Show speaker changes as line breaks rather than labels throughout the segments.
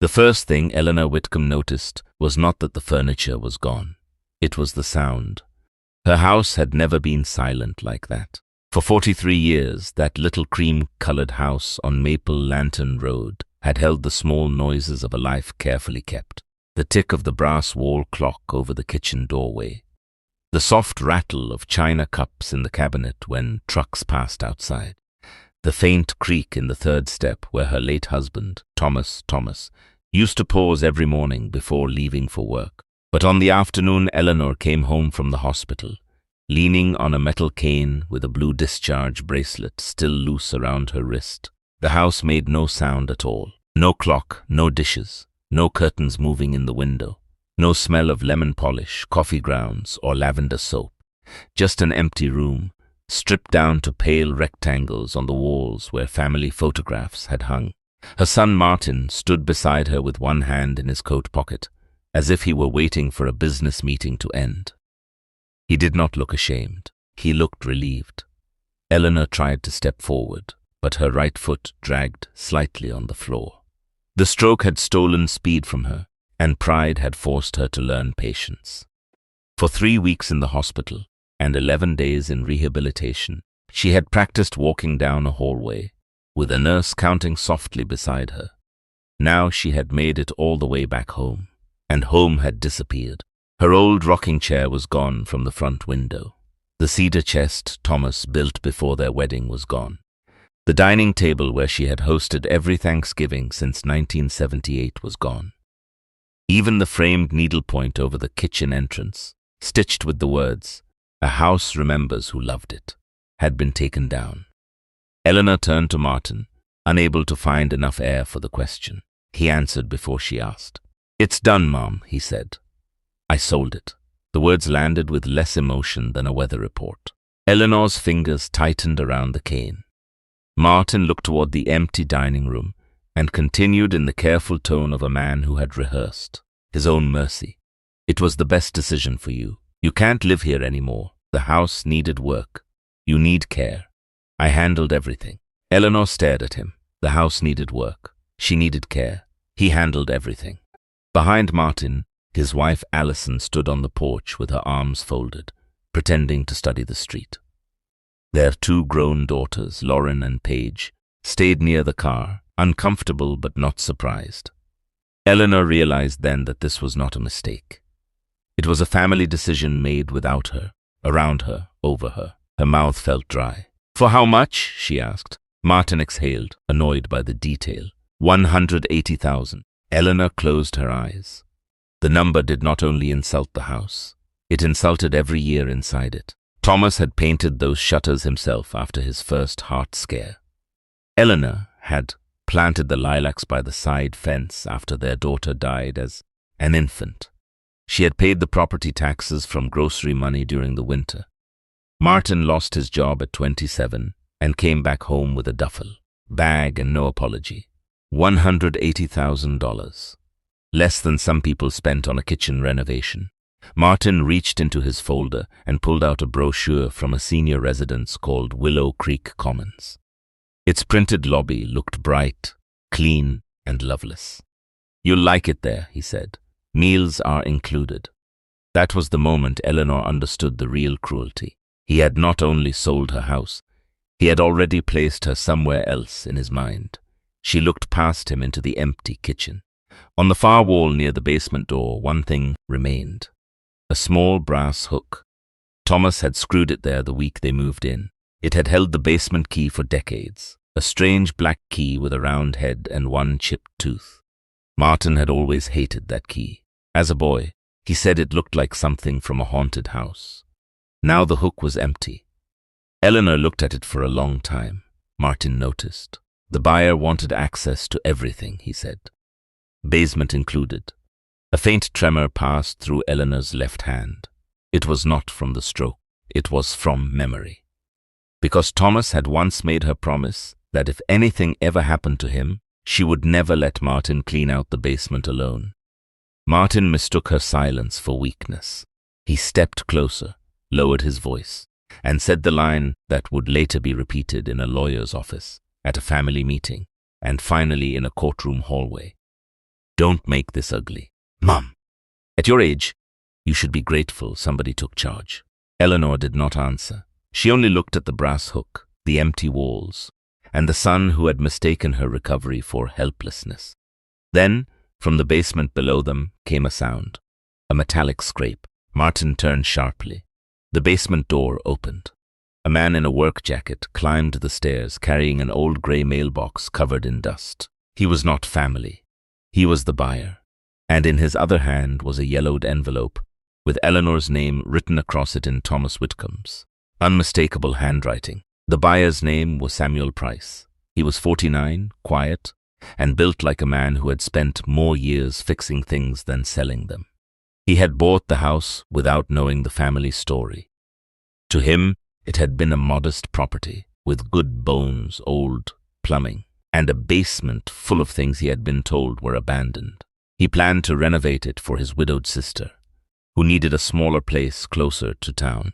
The first thing Eleanor Whitcomb noticed was not that the furniture was gone. It was the sound. Her house had never been silent like that. For 43 years, that little cream-colored house on Maple Lantern Road had held the small noises of a life carefully kept. The tick of the brass wall clock over the kitchen doorway. The soft rattle of china cups in the cabinet when trucks passed outside. The faint creak in the third step where her late husband, Thomas, used to pause every morning before leaving for work. But on the afternoon Eleanor came home from the hospital, leaning on a metal cane with a blue discharge bracelet still loose around her wrist. The house made no sound at all. No clock, no dishes, no curtains moving in the window, no smell of lemon polish, coffee grounds, or lavender soap. Just an empty room, stripped down to pale rectangles on the walls where family photographs had hung. Her son Martin stood beside her with one hand in his coat pocket, as if he were waiting for a business meeting to end. He did not look ashamed. He looked relieved. Eleanor tried to step forward, but her right foot dragged slightly on the floor. The stroke had stolen speed from her, and pride had forced her to learn patience. For 3 weeks in the hospital and 11 days in rehabilitation, she had practiced walking down a hallway, with a nurse counting softly beside her. Now she had made it all the way back home, and home had disappeared. Her old rocking chair was gone from the front window. The cedar chest Thomas built before their wedding was gone. The dining table where she had hosted every Thanksgiving since 1978 was gone. Even the framed needlepoint over the kitchen entrance, stitched with the words, "A house remembers who loved it," had been taken down. Eleanor turned to Martin, unable to find enough air for the question. He answered before she asked. "It's done, Mom," he said. "I sold it." The words landed with less emotion than a weather report. Eleanor's fingers tightened around the cane. Martin looked toward the empty dining room and continued in the careful tone of a man who had rehearsed his own mercy. "It was the best decision for you. You can't live here anymore. The house needed work. You need care. I handled everything." Eleanor stared at him. The house needed work. She needed care. He handled everything. Behind Martin, his wife Allison stood on the porch with her arms folded, pretending to study the street. Their 2 grown daughters, Lauren and Paige, stayed near the car, uncomfortable but not surprised. Eleanor realized then that this was not a mistake. It was a family decision made without her, around her, over her. Her mouth felt dry. "For how much?" she asked. Martin exhaled, annoyed by the detail. $180,000. Eleanor closed her eyes. The number did not only insult the house, it insulted every year inside it. Thomas had painted those shutters himself after his first heart scare. Eleanor had planted the lilacs by the side fence after their daughter died as an infant. She had paid the property taxes from grocery money during the winter. Martin lost his job at 27 and came back home with a duffel, bag and no apology. $180,000. Less than some people spent on a kitchen renovation. Martin reached into his folder and pulled out a brochure from a senior residence called Willow Creek Commons. Its printed lobby looked bright, clean, and loveless. "You'll like it there," he said. "Meals are included." That was the moment Eleanor understood the real cruelty. He had not only sold her house, he had already placed her somewhere else in his mind. She looked past him into the empty kitchen. On the far wall near the basement door, one thing remained. A small brass hook. Thomas had screwed it there the week they moved in. It had held the basement key for decades, a strange black key with a round head and one chipped tooth. Martin had always hated that key. As a boy, he said it looked like something from a haunted house. Now the hook was empty. Eleanor looked at it for a long time. Martin noticed. The buyer wanted access to everything, he said. Basement included. A faint tremor passed through Eleanor's left hand. It was not from the stroke. It was from memory. Because Thomas had once made her promise that if anything ever happened to him, she would never let Martin clean out the basement alone. Martin mistook her silence for weakness. He stepped closer, lowered his voice, and said the line that would later be repeated in a lawyer's office, at a family meeting, and finally in a courtroom hallway. Don't make this ugly. Mom, at your age, you should be grateful somebody took charge. Eleanor did not answer. She only looked at the brass hook, the empty walls, and the son who had mistaken her recovery for helplessness. Then, from the basement below them, came a sound. A metallic scrape. Martin turned sharply. The basement door opened. A man in a work jacket climbed the stairs carrying an old grey mailbox covered in dust. He was not family. He was the buyer. And in his other hand was a yellowed envelope with Eleanor's name written across it in Thomas Whitcomb's unmistakable handwriting. The buyer's name was Samuel Price. He was 49, quiet, and built like a man who had spent more years fixing things than selling them. He had bought the house without knowing the family story. To him, it had been a modest property with good bones, old plumbing, and a basement full of things he had been told were abandoned. He planned to renovate it for his widowed sister, who needed a smaller place closer to town.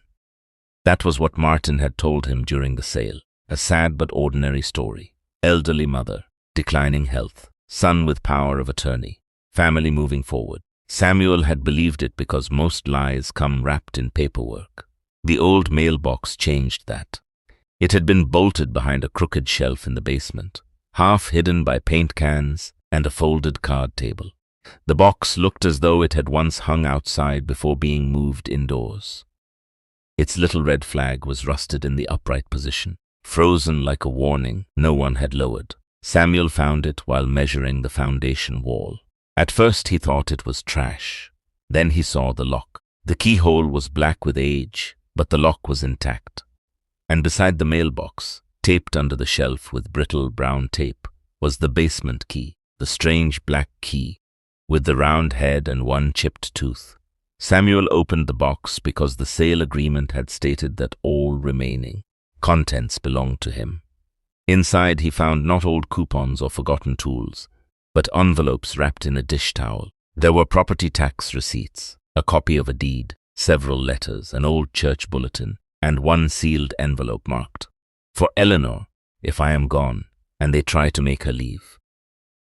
That was what Martin had told him during the sale. A sad but ordinary story. Elderly mother, declining health, son with power of attorney, family moving forward. Samuel had believed it because most lies come wrapped in paperwork. The old mailbox changed that. It had been bolted behind a crooked shelf in the basement, half hidden by paint cans and a folded card table. The box looked as though it had once hung outside before being moved indoors. Its little red flag was rusted in the upright position, frozen like a warning no one had lowered. Samuel found it while measuring the foundation wall. At first he thought it was trash. Then he saw the lock. The keyhole was black with age, but the lock was intact. And beside the mailbox, taped under the shelf with brittle brown tape, was the basement key, the strange black key, with the round head and one chipped tooth. Samuel opened the box because the sale agreement had stated that all remaining contents belonged to him. Inside he found not old coupons or forgotten tools, but envelopes wrapped in a dish towel. There were property tax receipts, a copy of a deed, several letters, an old church bulletin, and one sealed envelope marked, "For Eleanor, if I am gone," and they try to make her leave.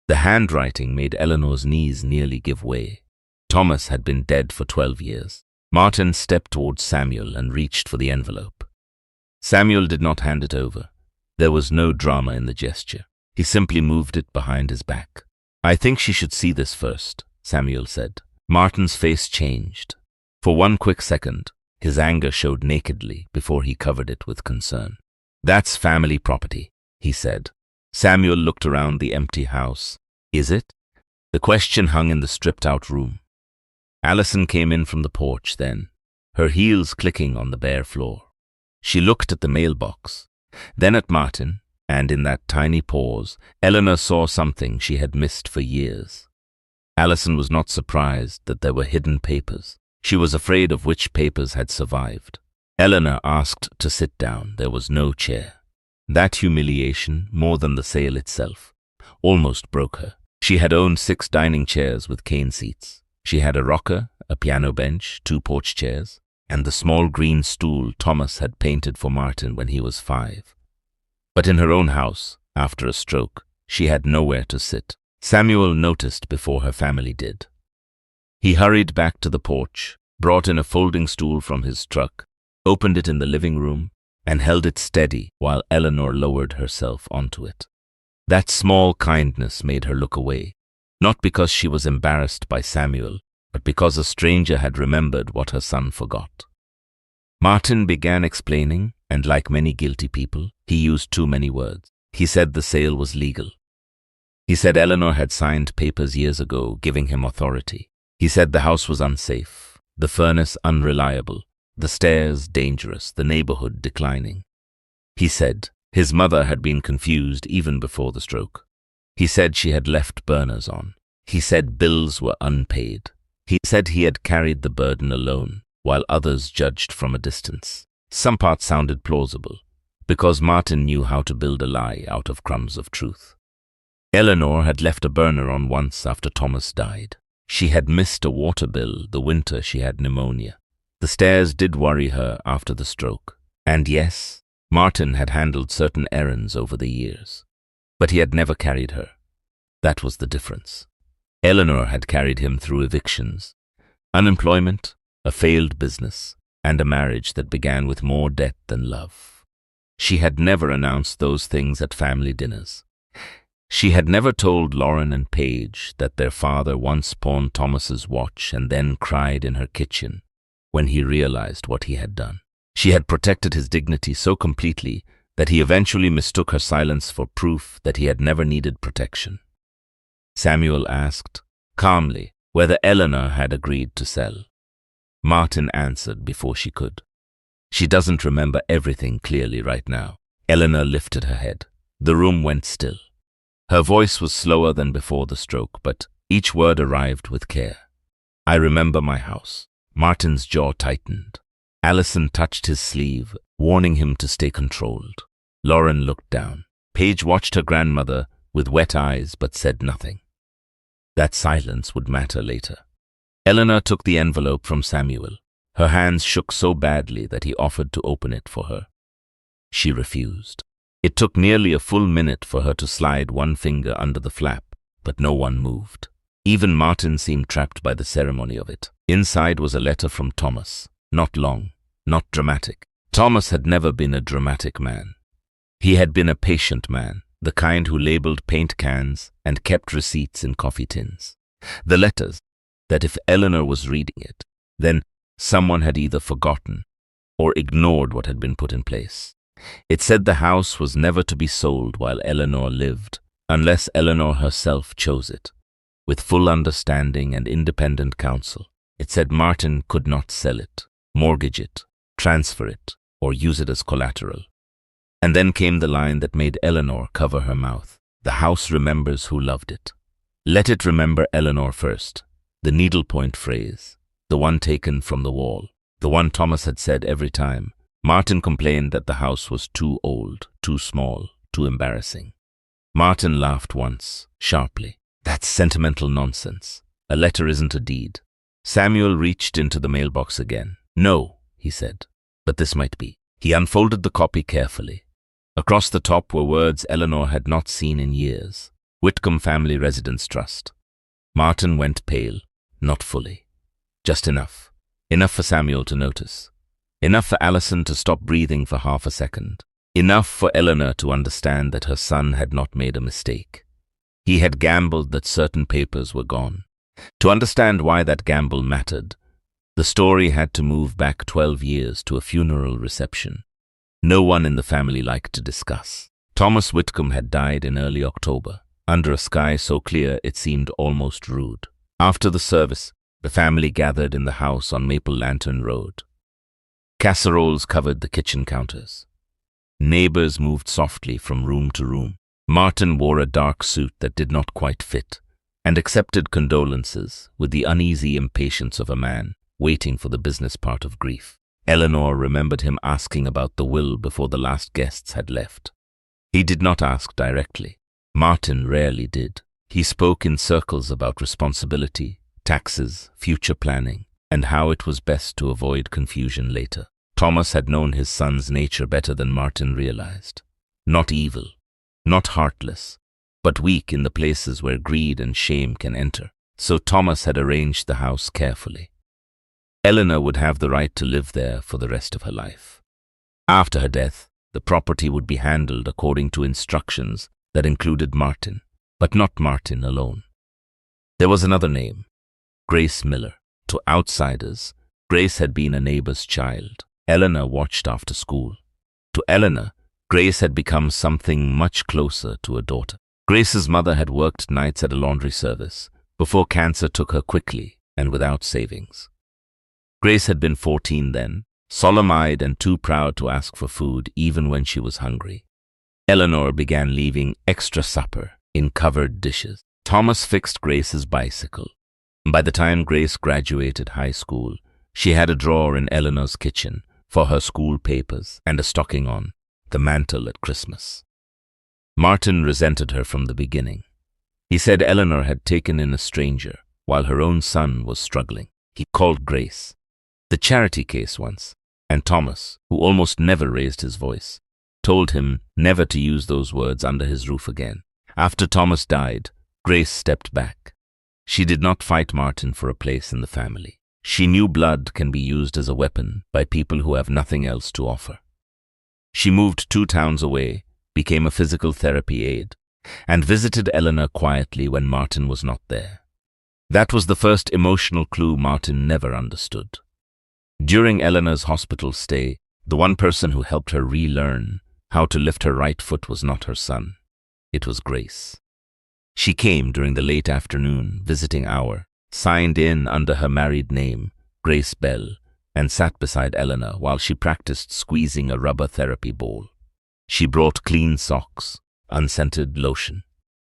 The handwriting made Eleanor's knees nearly give way. Thomas had been dead for 12 years. Martin stepped towards Samuel and reached for the envelope. Samuel did not hand it over. There was no drama in the gesture. He simply moved it behind his back. "I think she should see this first," Samuel said. Martin's face changed. For one quick second, his anger showed nakedly before he covered it with concern. "That's family property," he said. Samuel looked around the empty house. "Is it?" The question hung in the stripped-out room. Allison came in from the porch then, her heels clicking on the bare floor. She looked at the mailbox, then at Martin, and in that tiny pause, Eleanor saw something she had missed for years. Allison was not surprised that there were hidden papers. She was afraid of which papers had survived. Eleanor asked to sit down. There was no chair. That humiliation, more than the sale itself, almost broke her. She had owned 6 dining chairs with cane seats. She had a rocker, a piano bench, 2 porch chairs, and the small green stool Thomas had painted for Martin when he was 5. But in her own house, after a stroke, she had nowhere to sit. Samuel noticed before her family did. He hurried back to the porch, brought in a folding stool from his truck, opened it in the living room, and held it steady while Eleanor lowered herself onto it. That small kindness made her look away, not because she was embarrassed by Samuel, but because a stranger had remembered what her son forgot. Martin began explaining, and like many guilty people, he used too many words. He said the sale was legal. He said Eleanor had signed papers years ago giving him authority. He said the house was unsafe, the furnace unreliable, the stairs dangerous, the neighborhood declining. He said his mother had been confused even before the stroke. He said she had left burners on. He said bills were unpaid. He said he had carried the burden alone, while others judged from a distance. Some parts sounded plausible, because Martin knew how to build a lie out of crumbs of truth. Eleanor had left a burner on once after Thomas died. She had missed a water bill the winter she had pneumonia. The stairs did worry her after the stroke. And yes, Martin had handled certain errands over the years. But he had never carried her. That was the difference. Eleanor had carried him through evictions, unemployment, a failed business, and a marriage that began with more debt than love. She had never announced those things at family dinners. She had never told Lauren and Paige that their father once pawned Thomas's watch and then cried in her kitchen when he realized what he had done. She had protected his dignity so completely that he eventually mistook her silence for proof that he had never needed protection. Samuel asked, calmly, whether Eleanor had agreed to sell. Martin answered before she could. She doesn't remember everything clearly right now. Eleanor lifted her head. The room went still. Her voice was slower than before the stroke, but each word arrived with care. I remember my house. Martin's jaw tightened. Allison touched his sleeve, warning him to stay controlled. Lauren looked down. Paige watched her grandmother with wet eyes but said nothing. That silence would matter later. Eleanor took the envelope from Samuel. Her hands shook so badly that he offered to open it for her. She refused. It took nearly a full minute for her to slide one finger under the flap, but no one moved. Even Martin seemed trapped by the ceremony of it. Inside was a letter from Thomas. Not long, not dramatic. Thomas had never been a dramatic man. He had been a patient man, the kind who labeled paint cans and kept receipts in coffee tins. The letters, that if Eleanor was reading it, then someone had either forgotten or ignored what had been put in place. It said the house was never to be sold while Eleanor lived, unless Eleanor herself chose it, with full understanding and independent counsel. It said Martin could not sell it, mortgage it, transfer it, or use it as collateral. And then came the line that made Eleanor cover her mouth. The house remembers who loved it. Let it remember Eleanor first. The needlepoint phrase, the one taken from the wall, the one Thomas had said every time. Martin complained that the house was too old, too small, too embarrassing. Martin laughed once, sharply. That's sentimental nonsense. A letter isn't a deed. Samuel reached into the mailbox again. No, he said, but this might be. He unfolded the copy carefully. Across the top were words Eleanor had not seen in years. Whitcomb Family Residence Trust. Martin went pale, not fully. Just enough. Enough for Samuel to notice. Enough for Allison to stop breathing for half a second. Enough for Eleanor to understand that her son had not made a mistake. He had gambled that certain papers were gone. To understand why that gamble mattered, the story had to move back 12 years to a funeral reception. No one in the family liked to discuss. Thomas Whitcomb had died in early October, under a sky so clear it seemed almost rude. After the service, the family gathered in the house on Maple Lantern Road. Casseroles covered the kitchen counters. Neighbors moved softly from room to room. Martin wore a dark suit that did not quite fit, and accepted condolences with the uneasy impatience of a man waiting for the business part of grief. Eleanor remembered him asking about the will before the last guests had left. He did not ask directly. Martin rarely did. He spoke in circles about responsibility, taxes, future planning, and how it was best to avoid confusion later. Thomas had known his son's nature better than Martin realized. Not evil, not heartless, but weak in the places where greed and shame can enter. So Thomas had arranged the house carefully. Eleanor would have the right to live there for the rest of her life. After her death, the property would be handled according to instructions that included Martin, but not Martin alone. There was another name, Grace Miller. To outsiders, Grace had been a neighbor's child. Eleanor watched after school. To Eleanor, Grace had become something much closer to a daughter. Grace's mother had worked nights at a laundry service before cancer took her quickly and without savings. Grace had been 14 then, solemn-eyed and too proud to ask for food even when she was hungry. Eleanor began leaving extra supper in covered dishes. Thomas fixed Grace's bicycle. By the time Grace graduated high school, she had a drawer in Eleanor's kitchen for her school papers and a stocking on the mantel at Christmas. Martin resented her from the beginning. He said Eleanor had taken in a stranger while her own son was struggling. He called Grace the charity case once, and Thomas, who almost never raised his voice, told him never to use those words under his roof again. After Thomas died, Grace stepped back. She did not fight Martin for a place in the family. She knew blood can be used as a weapon by people who have nothing else to offer. She moved 2 towns away, became a physical therapy aide, and visited Eleanor quietly when Martin was not there. That was the first emotional clue Martin never understood. During Eleanor's hospital stay, the one person who helped her relearn how to lift her right foot was not her son. It was Grace. She came during the late afternoon visiting hour, signed in under her married name, Grace Bell, and sat beside Eleanor while she practiced squeezing a rubber therapy ball. She brought clean socks, unscented lotion,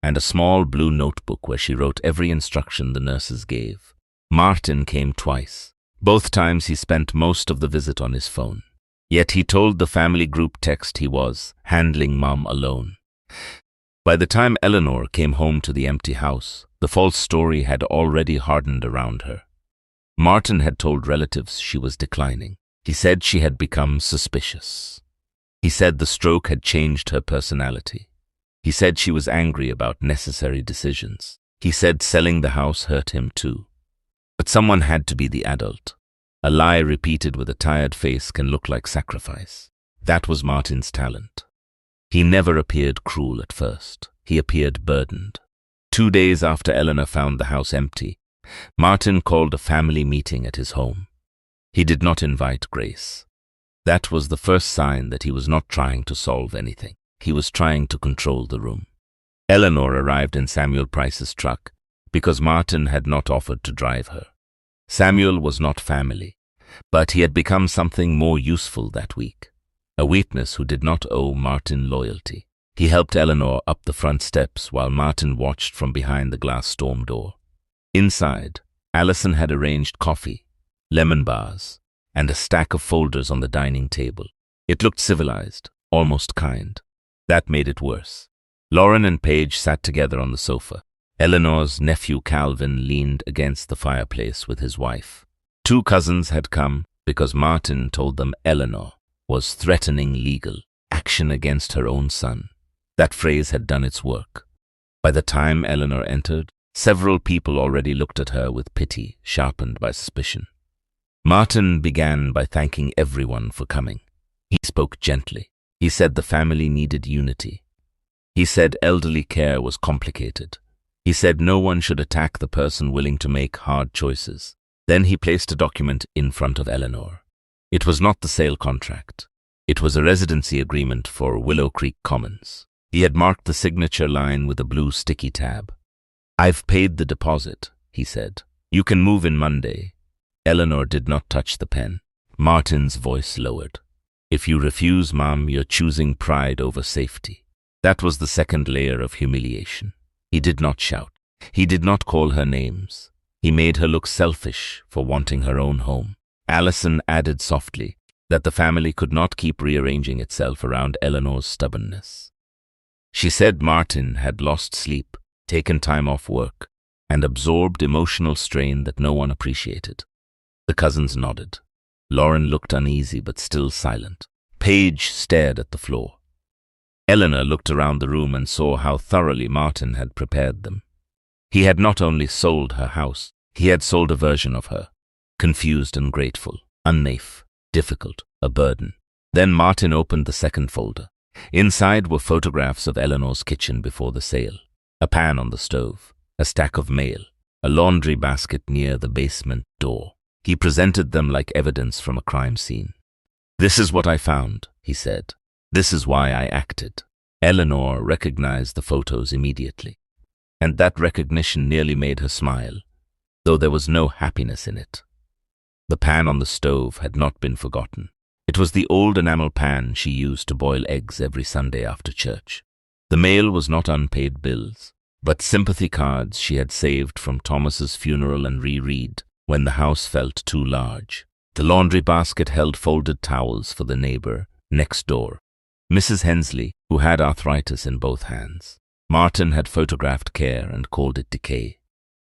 and a small blue notebook where she wrote every instruction the nurses gave. Martin came twice. Both times he spent most of the visit on his phone. Yet he told the family group text he was handling Mom alone. By the time Eleanor came home to the empty house, the false story had already hardened around her. Martin had told relatives she was declining. He said she had become suspicious. He said the stroke had changed her personality. He said she was angry about necessary decisions. He said selling the house hurt him too. But someone had to be the adult. A lie repeated with a tired face can look like sacrifice. That was Martin's talent. He never appeared cruel at first. He appeared burdened. 2 days after Eleanor found the house empty, Martin called a family meeting at his home. He did not invite Grace. That was the first sign that he was not trying to solve anything. He was trying to control the room. Eleanor arrived in Samuel Price's truck because Martin had not offered to drive her. Samuel was not family, but he had become something more useful that week. A witness who did not owe Martin loyalty. He helped Eleanor up the front steps while Martin watched from behind the glass storm door. Inside, Allison had arranged coffee, lemon bars, and a stack of folders on the dining table. It looked civilized, almost kind. That made it worse. Lauren and Paige sat together on the sofa. Eleanor's nephew Calvin leaned against the fireplace with his wife. 2 cousins had come because Martin told them Eleanor was threatening legal action against her own son. That phrase had done its work. By the time Eleanor entered, several people already looked at her with pity, sharpened by suspicion. Martin began by thanking everyone for coming. He spoke gently. He said the family needed unity. He said elderly care was complicated. He said no one should attack the person willing to make hard choices. Then he placed a document in front of Eleanor. It was not the sale contract. It was a residency agreement for Willow Creek Commons. He had marked the signature line with a blue sticky tab. "I've paid the deposit," he said. "You can move in Monday." Eleanor did not touch the pen. Martin's voice lowered. "If you refuse, Mom, you're choosing pride over safety." That was the second layer of humiliation. He did not shout. He did not call her names. He made her look selfish for wanting her own home. Allison added softly that the family could not keep rearranging itself around Eleanor's stubbornness. She said Martin had lost sleep, taken time off work, and absorbed emotional strain that no one appreciated. The cousins nodded. Lauren looked uneasy but still silent. Paige stared at the floor. Eleanor looked around the room and saw how thoroughly Martin had prepared them. He had not only sold her house, he had sold a version of her. Confused and grateful, unnaif, difficult, a burden. Then Martin opened the second folder. Inside were photographs of Eleanor's kitchen before the sale. A pan on the stove, a stack of mail, a laundry basket near the basement door. He presented them like evidence from a crime scene. "This is what I found," he said. "This is why I acted." Eleanor recognized the photos immediately, and that recognition nearly made her smile, though there was no happiness in it. The pan on the stove had not been forgotten. It was the old enamel pan she used to boil eggs every Sunday after church. The mail was not unpaid bills, but sympathy cards she had saved from Thomas's funeral and reread when the house felt too large. The laundry basket held folded towels for the neighbor next door, Mrs. Hensley, who had arthritis in both hands. Martin had photographed care and called it decay.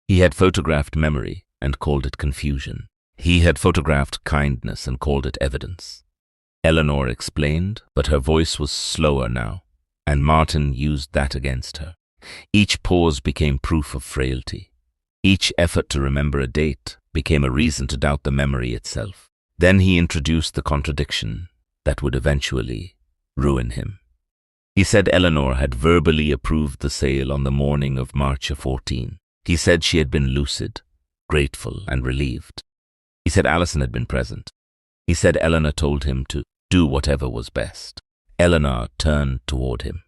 He had photographed memory and called it confusion. He had photographed kindness and called it evidence. Eleanor explained, but her voice was slower now, and Martin used that against her. Each pause became proof of frailty. Each effort to remember a date became a reason to doubt the memory itself. Then he introduced the contradiction that would eventually ruin him. He said Eleanor had verbally approved the sale on the morning of March 14. He said she had been lucid, grateful, and relieved. He said Alison had been present. He said Eleanor told him to do whatever was best. Eleanor turned toward him.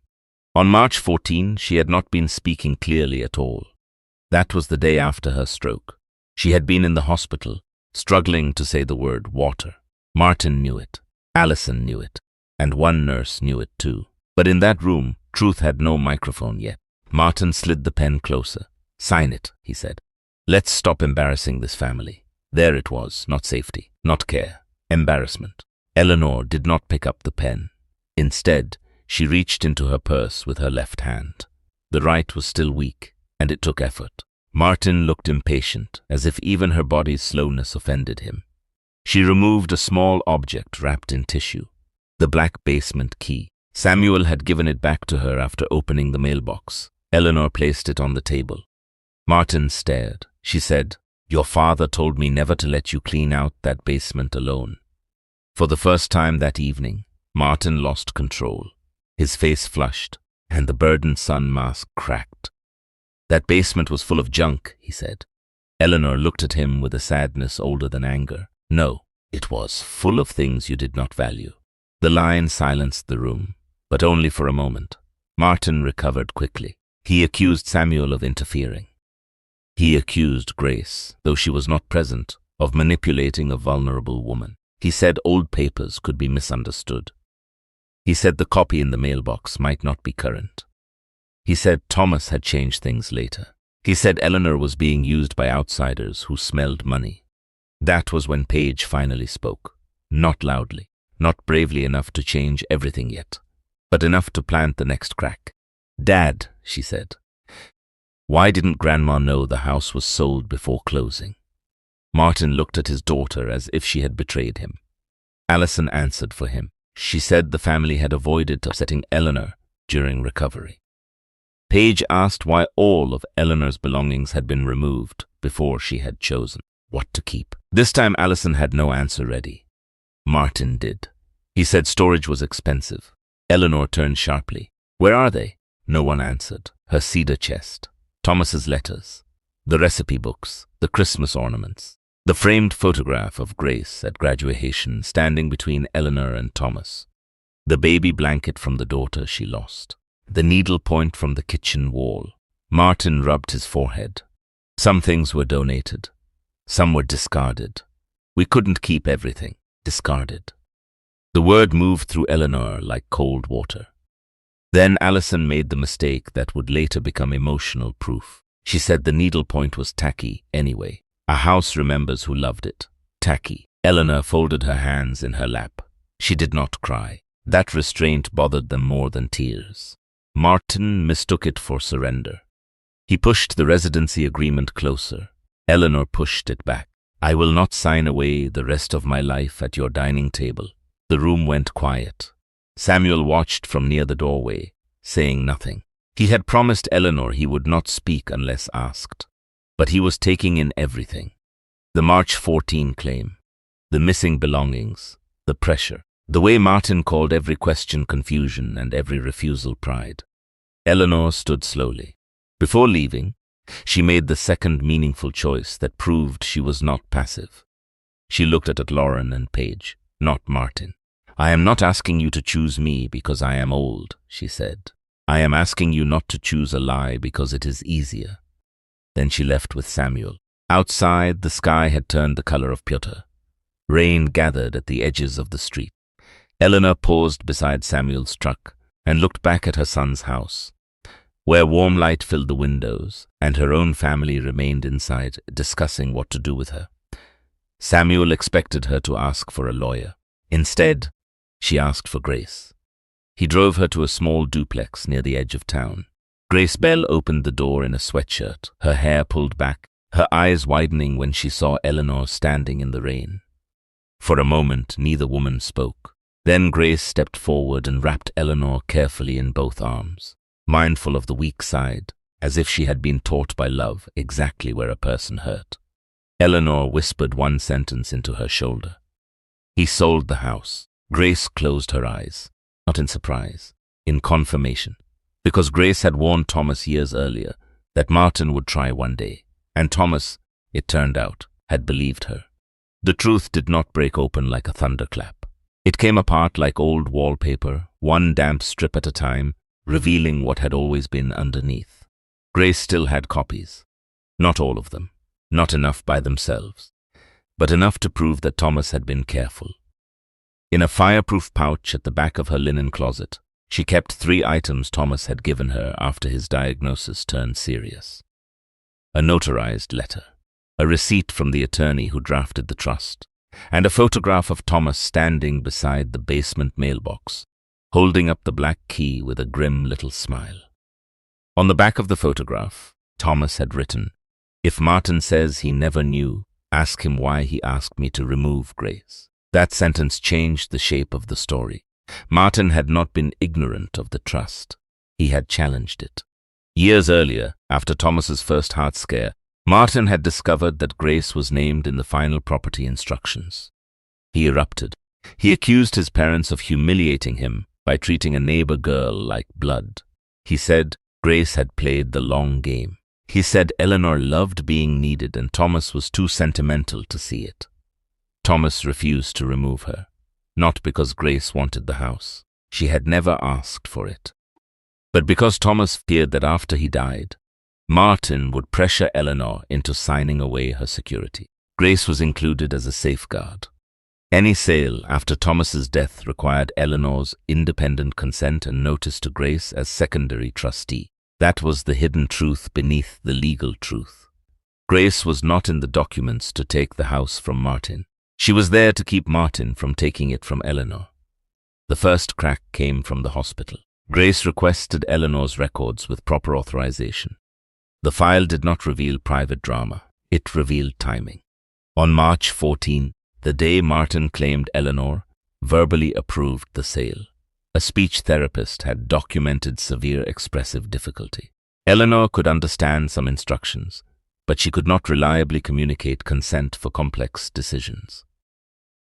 On March 14, she had not been speaking clearly at all. That was the day after her stroke. She had been in the hospital, struggling to say the word water. Martin knew it. Alison knew it. And one nurse knew it too. But in that room, truth had no microphone yet. Martin slid the pen closer. "Sign it," he said. "Let's stop embarrassing this family." There it was, not safety, not care, embarrassment. Eleanor did not pick up the pen. Instead, she reached into her purse with her left hand. The right was still weak, and it took effort. Martin looked impatient, as if even her body's slowness offended him. She removed a small object wrapped in tissue, the black basement key. Samuel had given it back to her after opening the mailbox. Eleanor placed it on the table. Martin stared. She said, "Your father told me never to let you clean out that basement alone." For the first time that evening, Martin lost control. His face flushed, and the burdened sun mask cracked. "That basement was full of junk," he said. Eleanor looked at him with a sadness older than anger. "No, it was full of things you did not value." The line silenced the room, but only for a moment. Martin recovered quickly. He accused Samuel of interfering. He accused Grace, though she was not present, of manipulating a vulnerable woman. He said old papers could be misunderstood. He said the copy in the mailbox might not be current. He said Thomas had changed things later. He said Eleanor was being used by outsiders who smelled money. That was when Paige finally spoke. Not loudly, not bravely enough to change everything yet, but enough to plant the next crack. "Dad," she said, "why didn't Grandma know the house was sold before closing?" Martin looked at his daughter as if she had betrayed him. Alison answered for him. She said the family had avoided upsetting Eleanor during recovery. Paige asked why all of Eleanor's belongings had been removed before she had chosen what to keep. This time Alison had no answer ready. Martin did. He said storage was expensive. Eleanor turned sharply. "Where are they?" No one answered. Her cedar chest, Thomas's letters, the recipe books, the Christmas ornaments, the framed photograph of Grace at graduation standing between Eleanor and Thomas, the baby blanket from the daughter she lost, the needlepoint from the kitchen wall. Martin rubbed his forehead. Some things were donated. Some were discarded. We couldn't keep everything. Discarded. The word moved through Eleanor like cold water. Then Alison made the mistake that would later become emotional proof. She said the needlepoint was tacky anyway. A house remembers who loved it. Tacky. Eleanor folded her hands in her lap. She did not cry. That restraint bothered them more than tears. Martin mistook it for surrender. He pushed the residency agreement closer. Eleanor pushed it back. "I will not sign away the rest of my life at your dining table." The room went quiet. Samuel watched from near the doorway, saying nothing. He had promised Eleanor he would not speak unless asked. But he was taking in everything. The March 14 claim, the missing belongings, the pressure, the way Martin called every question confusion and every refusal pride. Eleanor stood slowly. Before leaving, she made the second meaningful choice that proved she was not passive. She looked at Lauren and Paige, not Martin. "I am not asking you to choose me because I am old," she said. "I am asking you not to choose a lie because it is easier." Then she left with Samuel. Outside, the sky had turned the color of Piotr. Rain gathered at the edges of the street. Eleanor paused beside Samuel's truck and looked back at her son's house, where warm light filled the windows, and her own family remained inside, discussing what to do with her. Samuel expected her to ask for a lawyer. Instead, she asked for Grace. He drove her to a small duplex near the edge of town. Grace Bell opened the door in a sweatshirt, her hair pulled back, her eyes widening when she saw Eleanor standing in the rain. For a moment, neither woman spoke. Then Grace stepped forward and wrapped Eleanor carefully in both arms. Mindful of the weak side, as if she had been taught by love exactly where a person hurt. Eleanor whispered one sentence into her shoulder. He sold the house. Grace closed her eyes, not in surprise, in confirmation, because Grace had warned Thomas years earlier that Martin would try one day, and Thomas, it turned out, had believed her. The truth did not break open like a thunderclap. It came apart like old wallpaper, one damp strip at a time, revealing what had always been underneath. Grace still had copies. Not all of them. Not enough by themselves, but enough to prove that Thomas had been careful. In a fireproof pouch at the back of her linen closet, she kept 3 items Thomas had given her after his diagnosis turned serious. A notarized letter, a receipt from the attorney who drafted the trust, and a photograph of Thomas standing beside the basement mailbox, holding up the black key with a grim little smile. On the back of the photograph, Thomas had written, "If Martin says he never knew, ask him why he asked me to remove Grace." That sentence changed the shape of the story. Martin had not been ignorant of the trust. He had challenged it. Years earlier, after Thomas's first heart scare, Martin had discovered that Grace was named in the final property instructions. He erupted. He accused his parents of humiliating him by treating a neighbor girl like blood. He said Grace had played the long game. He said Eleanor loved being needed and Thomas was too sentimental to see it. Thomas refused to remove her, not because Grace wanted the house. She had never asked for it. But because Thomas feared that after he died, Martin would pressure Eleanor into signing away her security. Grace was included as a safeguard. Any sale after Thomas's death required Eleanor's independent consent and notice to Grace as secondary trustee. That was the hidden truth beneath the legal truth. Grace was not in the documents to take the house from Martin. She was there to keep Martin from taking it from Eleanor. The first crack came from the hospital. Grace requested Eleanor's records with proper authorization. The file did not reveal private drama. It revealed timing. On March 14, the day Martin claimed Eleanor, verbally approved the sale. A speech therapist had documented severe expressive difficulty. Eleanor could understand some instructions, but she could not reliably communicate consent for complex decisions.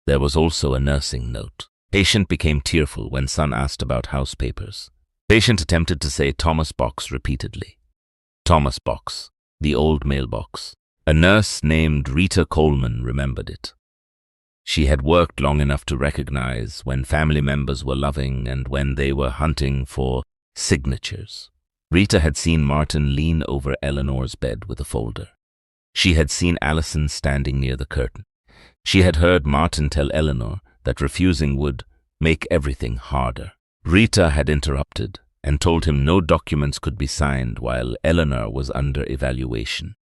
There was also a nursing note. Patient became tearful when son asked about house papers. Patient attempted to say Thomas Box repeatedly. Thomas Box, the old mailbox. A nurse named Rita Coleman remembered it. She had worked long enough to recognize when family members were loving and when they were hunting for signatures. Rita had seen Martin lean over Eleanor's bed with a folder. She had seen Allison standing near the curtain. She had heard Martin tell Eleanor that refusing would make everything harder. Rita had interrupted and told him no documents could be signed while Eleanor was under evaluation.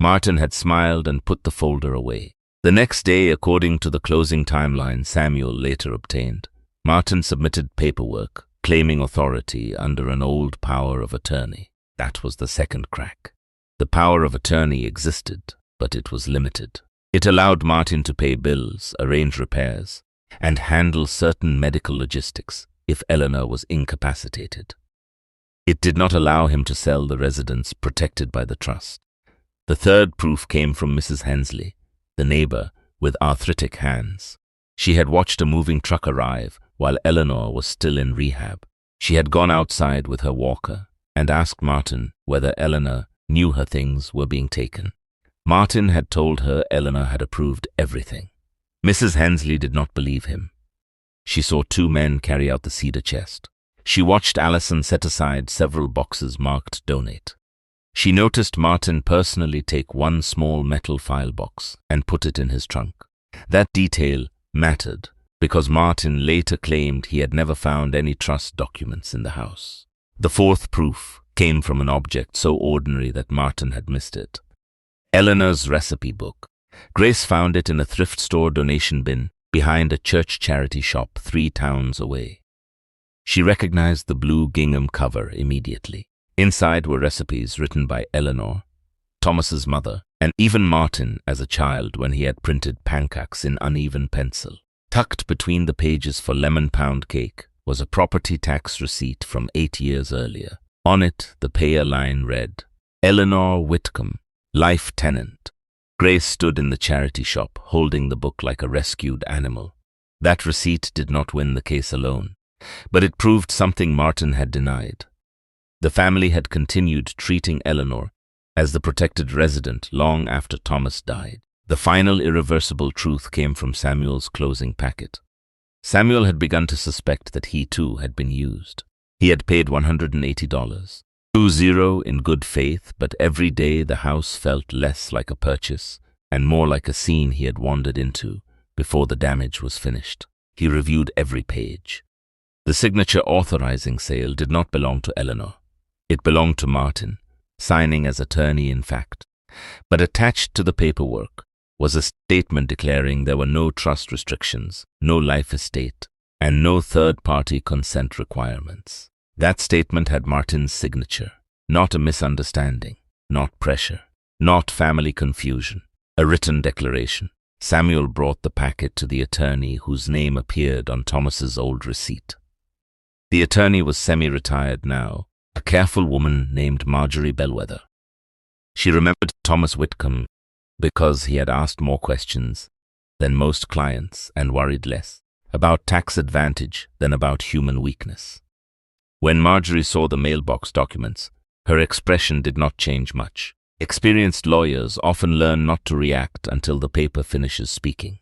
Martin had smiled and put the folder away. The next day, according to the closing timeline Samuel later obtained, Martin submitted paperwork claiming authority under an old power of attorney. That was the second crack. The power of attorney existed, but it was limited. It allowed Martin to pay bills, arrange repairs, and handle certain medical logistics if Eleanor was incapacitated. It did not allow him to sell the residence protected by the trust. The third proof came from Mrs. Hensley, the neighbor with arthritic hands. She had watched a moving truck arrive while Eleanor was still in rehab. She had gone outside with her walker and asked Martin whether Eleanor knew her things were being taken. Martin had told her Eleanor had approved everything. Mrs. Hensley did not believe him. She saw 2 men carry out the cedar chest. She watched Allison set aside several boxes marked donate. She noticed Martin personally take 1 small metal file box and put it in his trunk. That detail mattered because Martin later claimed he had never found any trust documents in the house. The fourth proof came from an object so ordinary that Martin had missed it. Eleanor's recipe book. Grace found it in a thrift store donation bin behind a church charity shop 3 towns away. She recognized the blue gingham cover immediately. Inside were recipes written by Eleanor, Thomas's mother, and even Martin as a child when he had printed pancakes in uneven pencil. Tucked between the pages for lemon pound cake was a property tax receipt from 8 years earlier. On it, the payer line read, Eleanor Whitcomb, life tenant. Grace stood in the charity shop, holding the book like a rescued animal. That receipt did not win the case alone, but it proved something Martin had denied. The family had continued treating Eleanor as the protected resident long after Thomas died. The final irreversible truth came from Samuel's closing packet. Samuel had begun to suspect that he too had been used. He had paid $180. 20 in good faith, but every day the house felt less like a purchase and more like a scene he had wandered into before the damage was finished. He reviewed every page. The signature authorizing sale did not belong to Eleanor. It belonged to Martin, signing as attorney in fact. But attached to the paperwork was a statement declaring there were no trust restrictions, no life estate, and no third-party consent requirements. That statement had Martin's signature, not a misunderstanding, not pressure, not family confusion, a written declaration. Samuel brought the packet to the attorney whose name appeared on Thomas's old receipt. The attorney was semi-retired now, a careful woman named Marjorie Bellwether. She remembered Thomas Whitcomb because he had asked more questions than most clients and worried less about tax advantage than about human weakness. When Marjorie saw the mailbox documents, her expression did not change much. Experienced lawyers often learn not to react until the paper finishes speaking.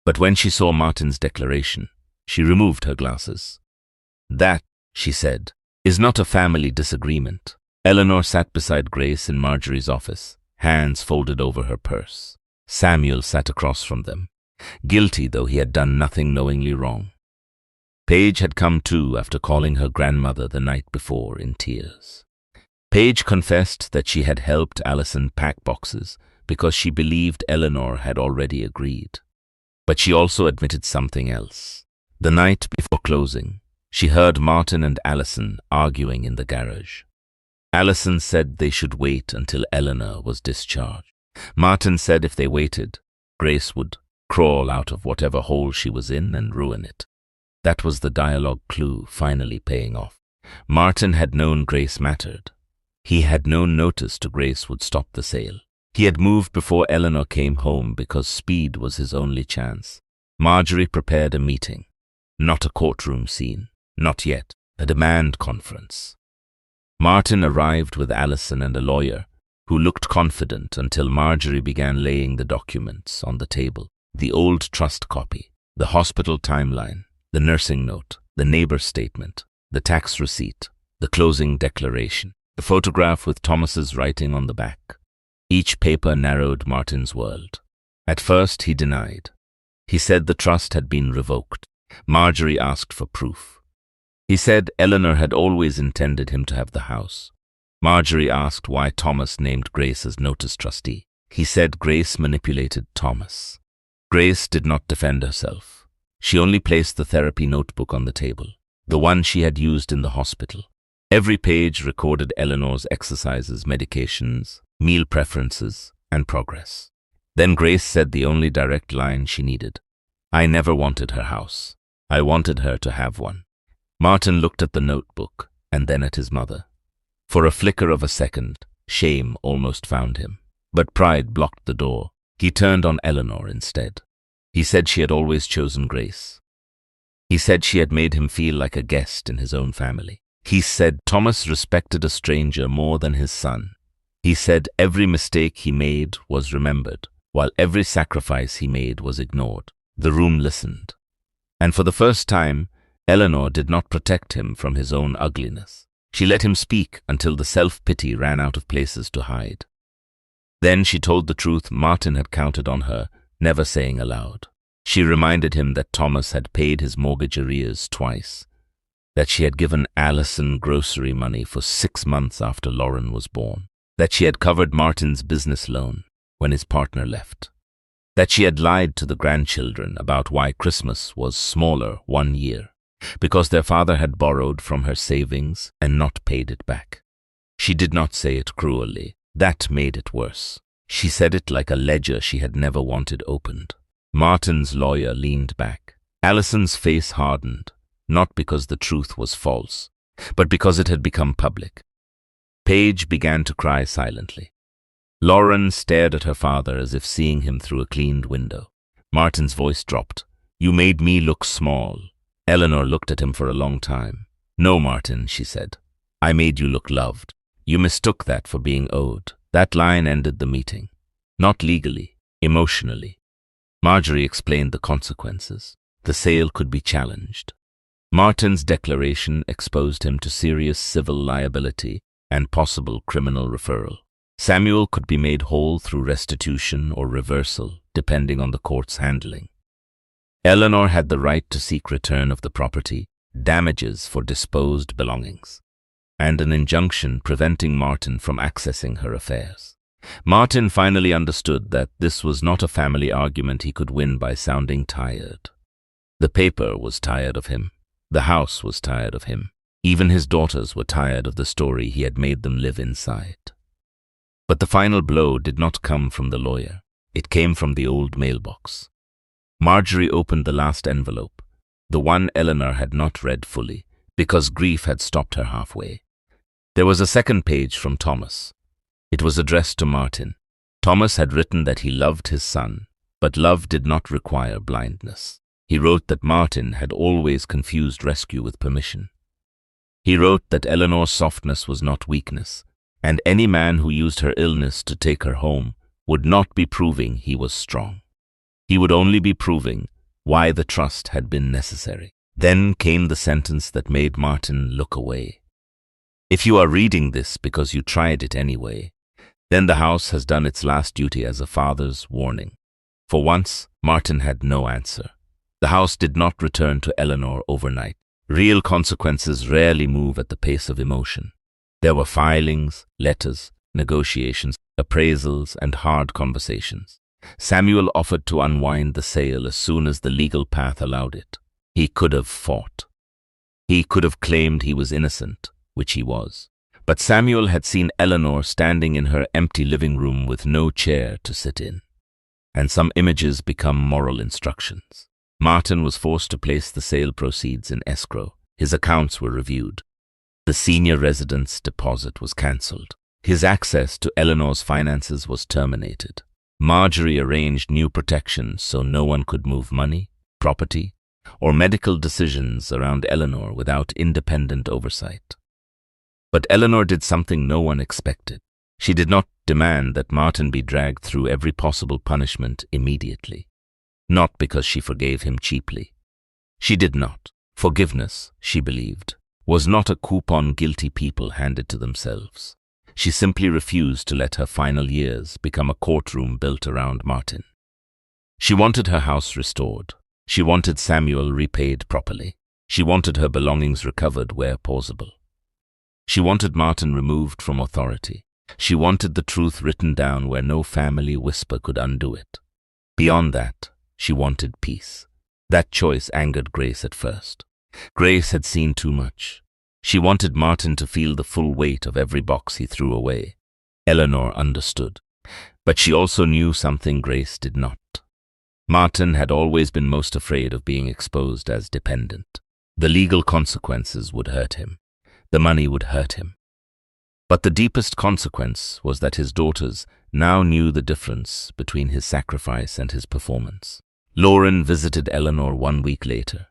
But when she saw Martin's declaration, she removed her glasses. That, she said, is not a family disagreement. Eleanor sat beside Grace in Marjorie's office, hands folded over her purse. Samuel sat across from them, guilty though he had done nothing knowingly wrong. Paige had come to after calling her grandmother the night before in tears. Paige confessed that she had helped Allison pack boxes because she believed Eleanor had already agreed. But she also admitted something else. The night before closing, she heard Martin and Allison arguing in the garage. Allison said they should wait until Eleanor was discharged. Martin said if they waited, Grace would crawl out of whatever hole she was in and ruin it. That was the dialogue clue finally paying off. Martin had known Grace mattered. He had no notice to Grace would stop the sale. He had moved before Eleanor came home because speed was his only chance. Marjorie prepared a meeting. Not a courtroom scene. Not yet. A demand conference. Martin arrived with Allison and a lawyer who looked confident until Marjorie began laying the documents on the table. The old trust copy, the hospital timeline, the nursing note, the neighbor statement, the tax receipt, the closing declaration, the photograph with Thomas's writing on the back. Each paper narrowed Martin's world. At first he denied. He said the trust had been revoked. Marjorie asked for proof. He said Eleanor had always intended him to have the house. Marjorie asked why Thomas named Grace as notice trustee. He said Grace manipulated Thomas. Grace did not defend herself. She only placed the therapy notebook on the table, the one she had used in the hospital. Every page recorded Eleanor's exercises, medications, meal preferences, and progress. Then Grace said the only direct line she needed. I never wanted her house. I wanted her to have one. Martin looked at the notebook and then at his mother. For a flicker of a second, shame almost found him. But pride blocked the door. He turned on Eleanor instead. He said she had always chosen Grace. He said she had made him feel like a guest in his own family. He said Thomas respected a stranger more than his son. He said every mistake he made was remembered, while every sacrifice he made was ignored. The room listened. And for the first time, Eleanor did not protect him from his own ugliness. She let him speak until the self-pity ran out of places to hide. Then she told the truth Martin had counted on her, never saying aloud. She reminded him that Thomas had paid his mortgage arrears twice, that she had given Allison grocery money for 6 months after Lauren was born, that she had covered Martin's business loan when his partner left, that she had lied to the grandchildren about why Christmas was smaller 1 year, because their father had borrowed from her savings and not paid it back. She did not say it cruelly. That made it worse. She said it like a ledger she had never wanted opened. Martin's lawyer leaned back. Allison's face hardened, not because the truth was false, but because it had become public. Paige began to cry silently. Lauren stared at her father as if seeing him through a cleaned window. Martin's voice dropped. "You made me look small." Eleanor looked at him for a long time. "No, Martin," she said. "I made you look loved. You mistook that for being owed." That line ended the meeting. Not legally, emotionally. Marjorie explained the consequences. The sale could be challenged. Martin's declaration exposed him to serious civil liability and possible criminal referral. Samuel could be made whole through restitution or reversal, depending on the court's handling. Eleanor had the right to seek return of the property, damages for disposed belongings, and an injunction preventing Martin from accessing her affairs. Martin finally understood that this was not a family argument he could win by sounding tired. The paper was tired of him. The house was tired of him. Even his daughters were tired of the story he had made them live inside. But the final blow did not come from the lawyer. It came from the old mailbox. Marjorie opened the last envelope, the one Eleanor had not read fully, because grief had stopped her halfway. There was a second page from Thomas. It was addressed to Martin. Thomas had written that he loved his son, but love did not require blindness. He wrote that Martin had always confused rescue with permission. He wrote that Eleanor's softness was not weakness, and any man who used her illness to take her home would not be proving he was strong. He would only be proving why the trust had been necessary. Then came the sentence that made Martin look away. "If you are reading this because you tried it anyway, then the house has done its last duty as a father's warning." For once, Martin had no answer. The house did not return to Eleanor overnight. Real consequences rarely move at the pace of emotion. There were filings, letters, negotiations, appraisals, and hard conversations. Samuel offered to unwind the sale as soon as the legal path allowed it. He could have fought. He could have claimed he was innocent, which he was. But Samuel had seen Eleanor standing in her empty living room with no chair to sit in. And some images become moral instructions. Martin was forced to place the sale proceeds in escrow. His accounts were reviewed. The senior residence deposit was cancelled. His access to Eleanor's finances was terminated. Marjorie arranged new protections so no one could move money, property, or medical decisions around Eleanor without independent oversight. But Eleanor did something no one expected. She did not demand that Martin be dragged through every possible punishment immediately. Not because she forgave him cheaply. She did not. Forgiveness, she believed, was not a coupon guilty people handed to themselves. She simply refused to let her final years become a courtroom built around Martin. She wanted her house restored. She wanted Samuel repaid properly. She wanted her belongings recovered where possible. She wanted Martin removed from authority. She wanted the truth written down where no family whisper could undo it. Beyond that, she wanted peace. That choice angered Grace at first. Grace had seen too much. She wanted Martin to feel the full weight of every box he threw away. Eleanor understood. But she also knew something Grace did not. Martin had always been most afraid of being exposed as dependent. The legal consequences would hurt him. The money would hurt him. But the deepest consequence was that his daughters now knew the difference between his sacrifice and his performance. Lauren visited Eleanor 1 week later.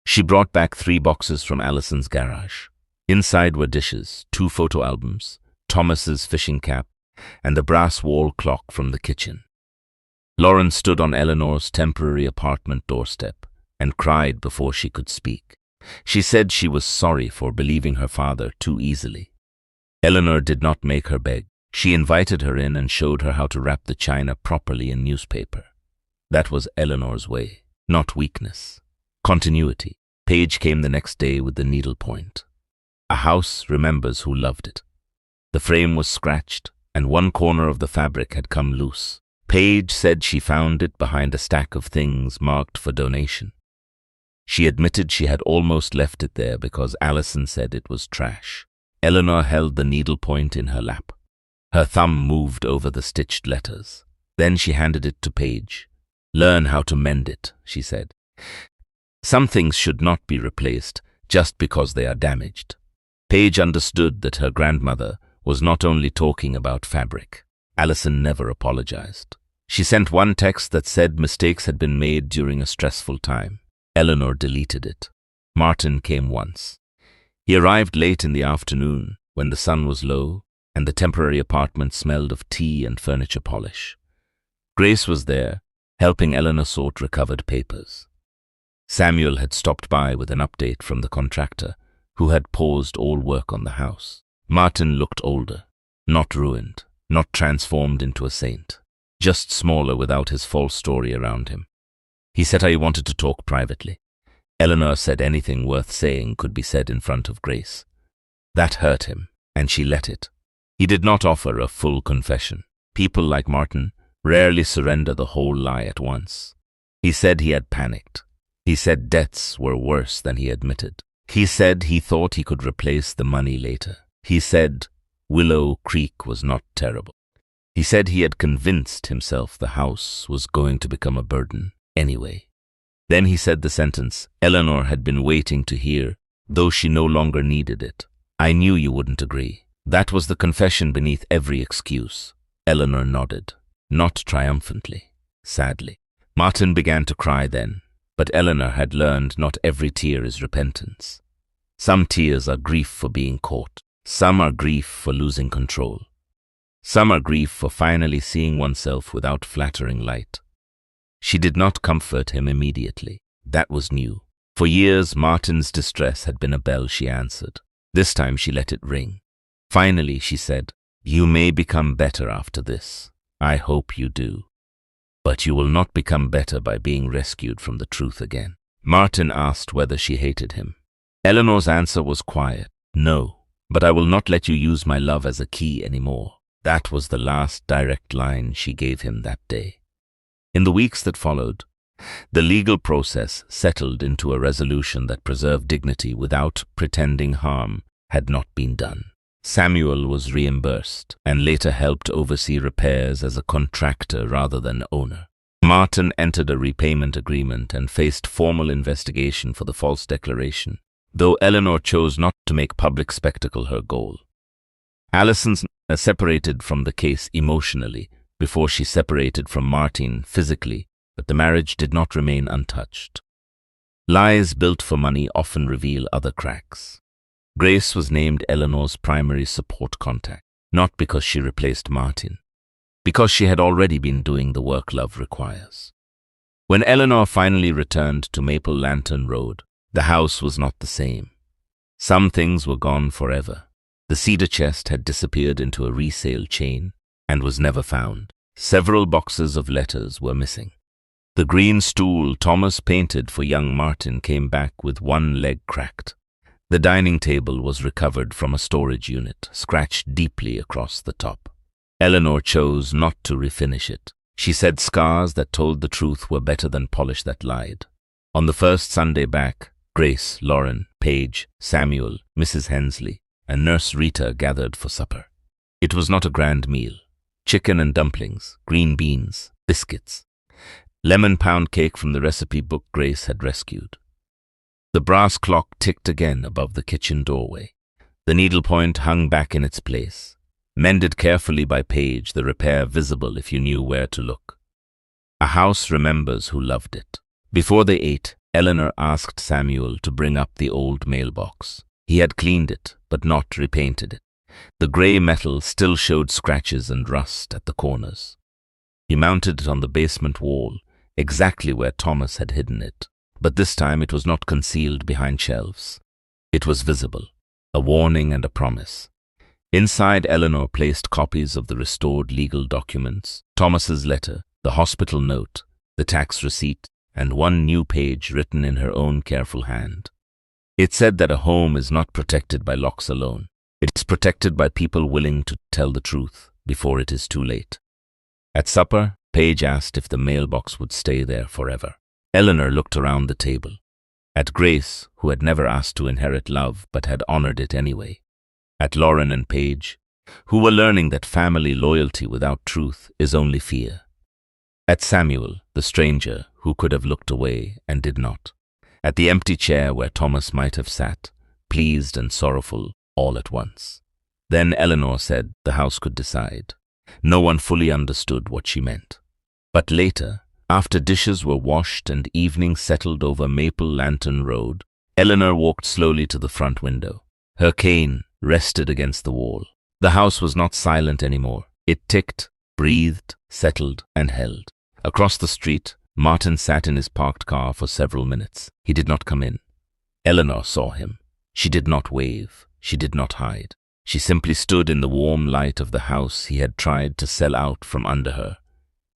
She brought back 3 boxes from Allison's garage. Inside were dishes, 2 photo albums, Thomas's fishing cap, and the brass wall clock from the kitchen. Lauren stood on Eleanor's temporary apartment doorstep and cried before she could speak. She said she was sorry for believing her father too easily. Eleanor did not make her beg. She invited her in and showed her how to wrap the china properly in newspaper. That was Eleanor's way, not weakness. Continuity. Paige came the next day with the needlepoint. A house remembers who loved it. The frame was scratched, and one corner of the fabric had come loose. Paige said she found it behind a stack of things marked for donation. She admitted she had almost left it there because Allison said it was trash. Eleanor held the needlepoint in her lap. Her thumb moved over the stitched letters. Then she handed it to Paige. "Learn how to mend it," she said. "Some things should not be replaced just because they are damaged." Paige understood that her grandmother was not only talking about fabric. Allison never apologized. She sent one text that said mistakes had been made during a stressful time. Eleanor deleted it. Martin came once. He arrived late in the afternoon when the sun was low and the temporary apartment smelled of tea and furniture polish. Grace was there, helping Eleanor sort recovered papers. Samuel had stopped by with an update from the contractor, who had paused all work on the house. Martin looked older, not ruined, not transformed into a saint, just smaller without his false story around him. He said he wanted to talk privately. Eleanor said anything worth saying could be said in front of Grace. That hurt him, and she let it. He did not offer a full confession. People like Martin rarely surrender the whole lie at once. He said he had panicked. He said debts were worse than he admitted. He said he thought he could replace the money later. He said Willow Creek was not terrible. He said he had convinced himself the house was going to become a burden anyway. Then he said the sentence Eleanor had been waiting to hear, though she no longer needed it. I knew you wouldn't agree. That was the confession beneath every excuse. Eleanor nodded, not triumphantly, sadly. Martin began to cry then, but Eleanor had learned not every tear is repentance. Some tears are grief for being caught. Some are grief for losing control. Some are grief for finally seeing oneself without flattering light. She did not comfort him immediately. That was new. For years, Martin's distress had been a bell she answered. This time she let it ring. Finally, she said, "You may become better after this. I hope you do. But you will not become better by being rescued from the truth again." Martin asked whether she hated him. Eleanor's answer was quiet. No, but I will not let you use my love as a key anymore. That was the last direct line she gave him that day. In the weeks that followed, the legal process settled into a resolution that preserved dignity without pretending harm had not been done. Samuel was reimbursed and later helped oversee repairs as a contractor rather than owner. Martin entered a repayment agreement and faced formal investigation for the false declaration, though Eleanor chose not to make public spectacle her goal. Allison separated from the case emotionally before she separated from Martin physically, but the marriage did not remain untouched. Lies built for money often reveal other cracks. Grace was named Eleanor's primary support contact, not because she replaced Martin, because she had already been doing the work love requires. When Eleanor finally returned to Maple Lantern Road, the house was not the same. Some things were gone forever. The cedar chest had disappeared into a resale chain and was never found. Several boxes of letters were missing. The green stool Thomas painted for young Martin came back with one leg cracked. The dining table was recovered from a storage unit, scratched deeply across the top. Eleanor chose not to refinish it. She said scars that told the truth were better than polish that lied. On the first Sunday back, Grace, Lauren, Paige, Samuel, Mrs. Hensley, and Nurse Rita gathered for supper. It was not a grand meal. Chicken and dumplings, green beans, biscuits, lemon pound cake from the recipe book Grace had rescued. The brass clock ticked again above the kitchen doorway. The needlepoint hung back in its place, mended carefully by Paige, the repair visible if you knew where to look. A house remembers who loved it. Before they ate, Eleanor asked Samuel to bring up the old mailbox. He had cleaned it, but not repainted it. The grey metal still showed scratches and rust at the corners. He mounted it on the basement wall, exactly where Thomas had hidden it. But this time it was not concealed behind shelves. It was visible, a warning and a promise. Inside, Eleanor placed copies of the restored legal documents, Thomas's letter, the hospital note, the tax receipt, and one new page written in her own careful hand. It said that a home is not protected by locks alone. It is protected by people willing to tell the truth before it is too late. At supper, Paige asked if the mailbox would stay there forever. Eleanor looked around the table. At Grace, who had never asked to inherit love but had honored it anyway. At Lauren and Paige, who were learning that family loyalty without truth is only fear. At Samuel, the stranger, who could have looked away and did not. At the empty chair where Thomas might have sat, pleased and sorrowful all at once. Then Eleanor said the house could decide. No one fully understood what she meant. But later, after dishes were washed and evening settled over Maple Lantern Road, Eleanor walked slowly to the front window. Her cane rested against the wall. The house was not silent anymore. It ticked, breathed, settled, and held. Across the street, Martin sat in his parked car for several minutes. He did not come in. Eleanor saw him. She did not wave. She did not hide. She simply stood in the warm light of the house he had tried to sell out from under her,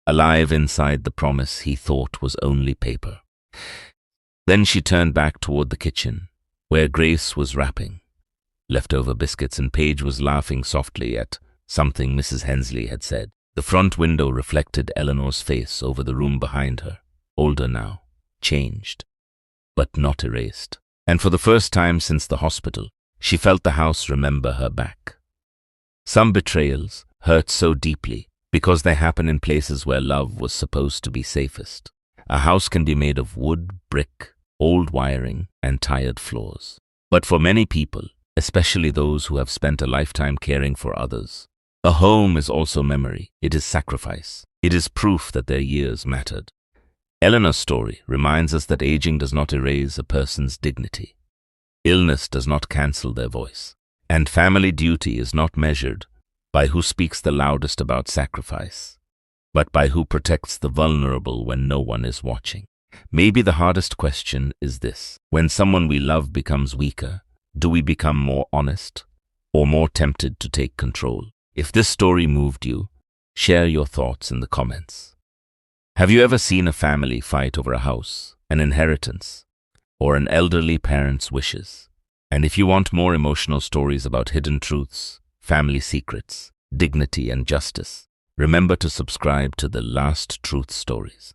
alive inside the promise he thought was only paper. Then she turned back toward the kitchen, where Grace was wrapping leftover biscuits and Paige was laughing softly at something Mrs. Hensley had said. The front window reflected Eleanor's face over the room behind her, older now, changed, but not erased. And for the first time since the hospital, she felt the house remember her back. Some betrayals hurt so deeply because they happen in places where love was supposed to be safest. A house can be made of wood, brick, old wiring, and tired floors. But for many people, especially those who have spent a lifetime caring for others, a home is also memory. It is sacrifice. It is proof that their years mattered. Eleanor's story reminds us that aging does not erase a person's dignity. Illness does not cancel their voice. And family duty is not measured by who speaks the loudest about sacrifice, but by who protects the vulnerable when no one is watching. Maybe the hardest question is this: when someone we love becomes weaker, do we become more honest or more tempted to take control? If this story moved you, share your thoughts in the comments. Have you ever seen a family fight over a house, an inheritance, or an elderly parent's wishes? And if you want more emotional stories about hidden truths, family secrets, dignity, and justice, remember to subscribe to the Last Truth Stories.